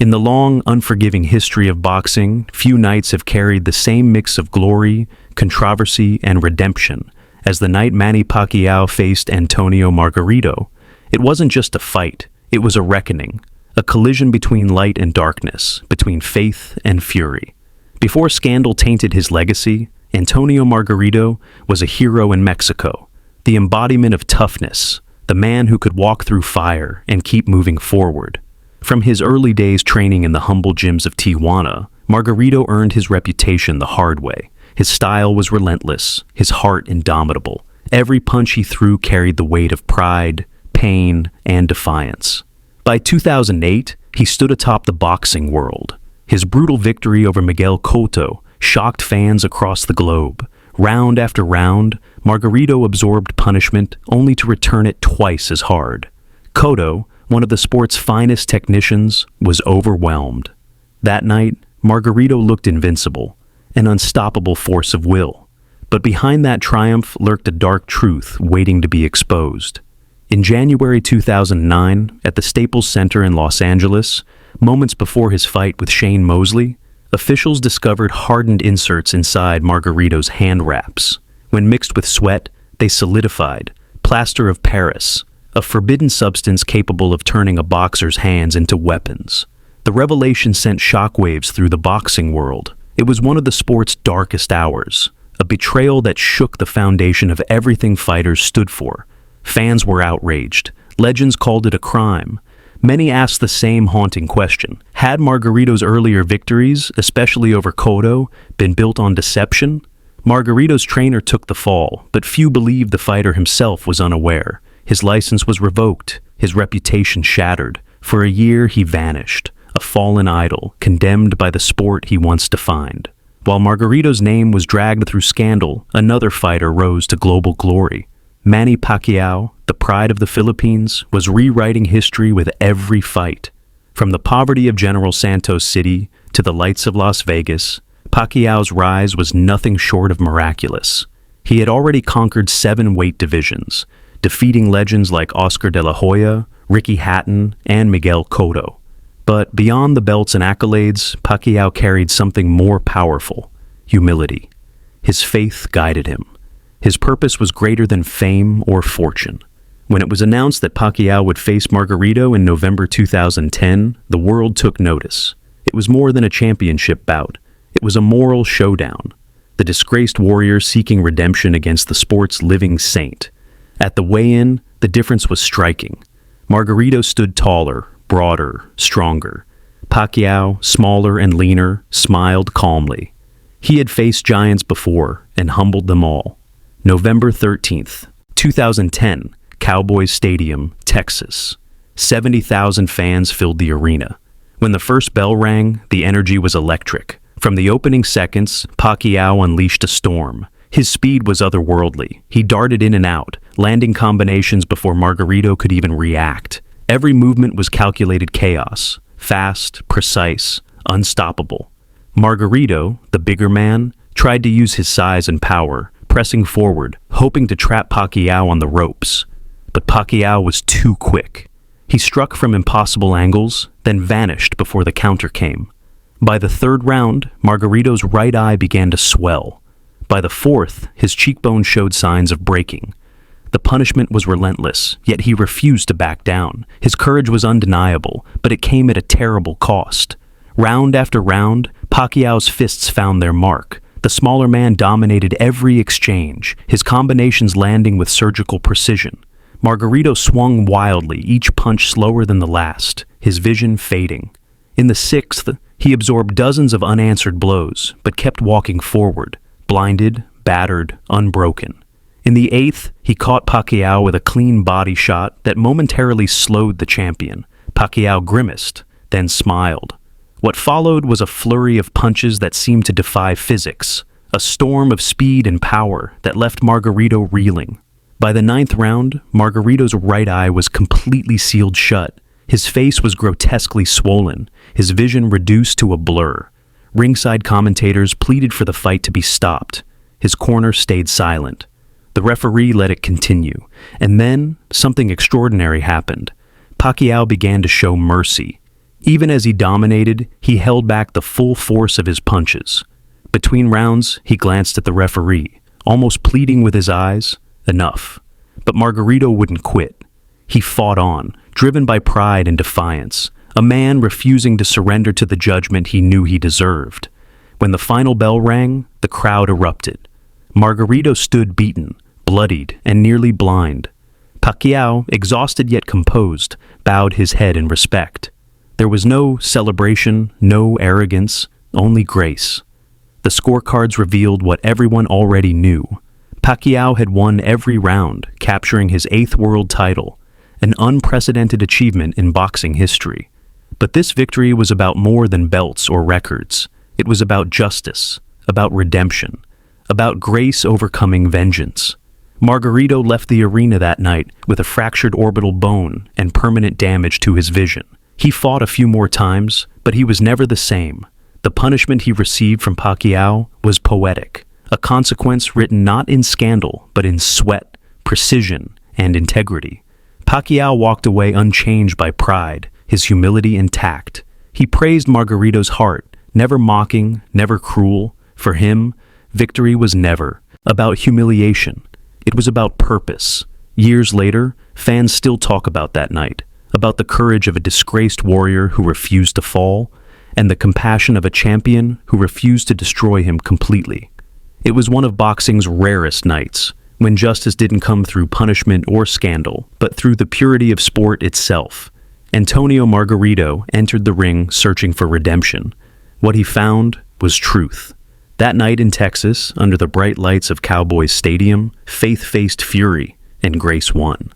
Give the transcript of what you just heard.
In the long, unforgiving history of boxing, few nights have carried the same mix of glory, controversy, and redemption as the night Manny Pacquiao faced Antonio Margarito. It wasn't just a fight, it was a reckoning, a collision between light and darkness, between faith and fury. Before scandal tainted his legacy, Antonio Margarito was a hero in Mexico, the embodiment of toughness, the man who could walk through fire and keep moving forward. From his early days training in the humble gyms of Tijuana, Margarito earned his reputation the hard way. His style was relentless, his heart indomitable. Every punch he threw carried the weight of pride, pain, and defiance. By 2008, he stood atop the boxing world. His brutal victory over Miguel Cotto shocked fans across the globe. Round after round, Margarito absorbed punishment only to return it twice as hard. Cotto, one of the sport's finest technicians, was overwhelmed. That night, Margarito looked invincible, an unstoppable force of will. But behind that triumph lurked a dark truth waiting to be exposed. In January 2009, at the Staples Center in Los Angeles, moments before his fight with Shane Mosley, officials discovered hardened inserts inside Margarito's hand wraps. When mixed with sweat, they solidified, plaster of Paris, a forbidden substance capable of turning a boxer's hands into weapons. The revelation sent shockwaves through the boxing world. It was one of the sport's darkest hours, a betrayal that shook the foundation of everything fighters stood for. Fans were outraged. Legends called it a crime. Many asked the same haunting question. Had Margarito's earlier victories, especially over Cotto, been built on deception? Margarito's trainer took the fall, but few believed the fighter himself was unaware. His license was revoked, his reputation shattered. For a year he vanished, a fallen idol, condemned by the sport he once defined. While Margarito's name was dragged through scandal, another fighter rose to global glory. Manny Pacquiao, the pride of the Philippines, was rewriting history with every fight. From the poverty of General Santos City to the lights of Las Vegas, Pacquiao's rise was nothing short of miraculous. He had already conquered 7 weight divisions, defeating legends like Oscar de la Hoya, Ricky Hatton, and Miguel Cotto. But beyond the belts and accolades, Pacquiao carried something more powerful: humility. His faith guided him. His purpose was greater than fame or fortune. When it was announced that Pacquiao would face Margarito in November 2010, the world took notice. It was more than a championship bout. It was a moral showdown. The disgraced warrior seeking redemption against the sport's living saint. At the weigh-in, the difference was striking. Margarito stood taller, broader, stronger. Pacquiao, smaller and leaner, smiled calmly. He had faced giants before and humbled them all. November 13th, 2010, Cowboys Stadium, Texas. 70,000 fans filled the arena. When the first bell rang, the energy was electric. From the opening seconds, Pacquiao unleashed a storm. His speed was otherworldly. He darted in and out, landing combinations before Margarito could even react. Every movement was calculated chaos, fast, precise, unstoppable. Margarito, the bigger man, tried to use his size and power, pressing forward, hoping to trap Pacquiao on the ropes. But Pacquiao was too quick. He struck from impossible angles, then vanished before the counter came. By the 3rd round, Margarito's right eye began to swell. By the 4th, his cheekbone showed signs of breaking. The punishment was relentless, yet he refused to back down. His courage was undeniable, but it came at a terrible cost. Round after round, Pacquiao's fists found their mark. The smaller man dominated every exchange, his combinations landing with surgical precision. Margarito swung wildly, each punch slower than the last, his vision fading. In the 6th, he absorbed dozens of unanswered blows, but kept walking forward, blinded, battered, unbroken. In the 8th, he caught Pacquiao with a clean body shot that momentarily slowed the champion. Pacquiao grimaced, then smiled. What followed was a flurry of punches that seemed to defy physics, a storm of speed and power that left Margarito reeling. By the 9th round, Margarito's right eye was completely sealed shut. His face was grotesquely swollen, his vision reduced to a blur. Ringside commentators pleaded for the fight to be stopped. His corner stayed silent. The referee let it continue, and then something extraordinary happened. Pacquiao began to show mercy. Even as he dominated, he held back the full force of his punches. Between rounds, he glanced at the referee, almost pleading with his eyes, enough. But Margarito wouldn't quit. He fought on, driven by pride and defiance, a man refusing to surrender to the judgment he knew he deserved. When the final bell rang, the crowd erupted. Margarito stood beaten, bloodied, and nearly blind. Pacquiao, exhausted yet composed, bowed his head in respect. There was no celebration, no arrogance, only grace. The scorecards revealed what everyone already knew. Pacquiao had won every round, capturing his 8th world title, an unprecedented achievement in boxing history. But this victory was about more than belts or records. It was about justice, about redemption, about grace overcoming vengeance. Margarito left the arena that night with a fractured orbital bone and permanent damage to his vision. He fought a few more times, but he was never the same. The punishment he received from Pacquiao was poetic, a consequence written not in scandal, but in sweat, precision, and integrity. Pacquiao walked away unchanged by pride, his humility intact. He praised Margarito's heart, never mocking, never cruel. For him, victory was never about humiliation. It was about purpose. Years later, fans still talk about that night, about the courage of a disgraced warrior who refused to fall, and the compassion of a champion who refused to destroy him completely. It was one of boxing's rarest nights, when justice didn't come through punishment or scandal, but through the purity of sport itself. Antonio Margarito entered the ring searching for redemption. What he found was truth. That night in Texas, under the bright lights of Cowboys Stadium, faith faced fury, and grace won.